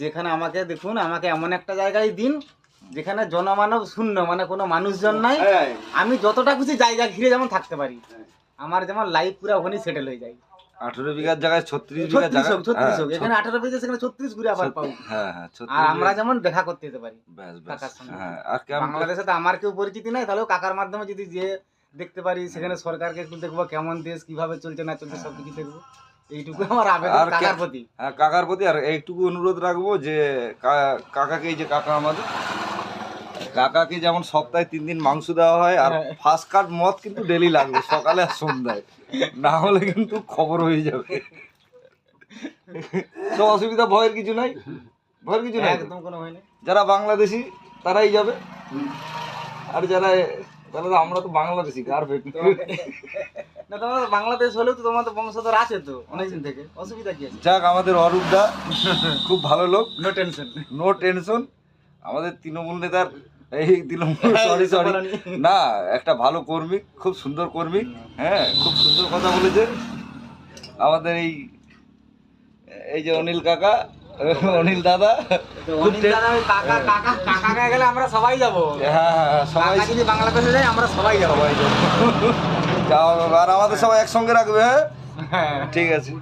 যেখানে আমাকে দেখুন, আমাকে এমন একটা জায়গায় দিন যেখানে জনমানব শূন্য, মানে কোনো মানুষজন নাই। আমি যতটা খুশি জায়গা ঘিরে যেমন থাকতে পারি, আমার যেমন লাইফ পুরো ওখানেই সেটেল হয়ে যায়। 18 বিঘার জায়গায় 36 বিঘা জায়গা, 36 হোক, এখানে 18 বিঘা, সেখানে 36 ঘুরে আবার পাবো। হ্যাঁ হ্যাঁ, আর আমরা যেমন দেখা করতে যেতে পারি ব্যাস ব্যাস। কাকার সঙ্গে। হ্যাঁ, আর কেমন বাংলাদেশে তো আমার কেউ পরিচিতি নাই, তাহলেও কাকার মাধ্যমে যদি যে দেখতে পারি, সেখানে সরকারকে একটু দেখবো কেমন দেশ, কিভাবে চলছে না চলছে সবকিছু দেখবো। এইটুকু আমার আবেদন আর কাকার প্রতি। হ্যাঁ, কাকার প্রতি আর এইটুকু অনুরোধ রাখবো যে কাকাকে, এই যে কাকা আমাদের কাকাকে যেমন সপ্তাহে 3 দিন মাংস দেওয়া হয়, আর ফার্স্ট কাট মদ কিন্তু ডেলি লাগবে, সকালে আর সন্ধ্যায়, না হলে কিন্তু খবর হয়ে যাবে। তো অসুবিধা, ভয়ের কিছু নাই, ভয়ের কিছু নাই। একদম কোনো হয় না। যারা বাংলাদেশি তারাই যাবে, আর যারা তাহলে তো আমরা তো বাংলাদেশি, কার না, তোমার বাংলাদেশ হলেও তো তোমার তো বংশধর আছে তো অনেকদিন থেকে, অসুবিধা কি আছে? যাক, আমাদের অরূপদা খুব ভালো লোক, নো টেনশন। No tension. আমাদের তৃণমূল নেতার এই তৃণমূল সরি না, একটা ভালো কর্মী, খুব সুন্দর কর্মী। হ্যাঁ, খুব সুন্দর কথা বলেছে আমাদের এই যে অনিল কাকা, অনিল দাদা। কাকা গেলে আমরা সবাই যাবো। হ্যাঁ, সবাই যদি বাংলাদেশে যাই আমরা সবাই যাবো। যাওয়া, আর আমাদের সবাই একসঙ্গে রাখবে। হ্যাঁ, ঠিক আছে।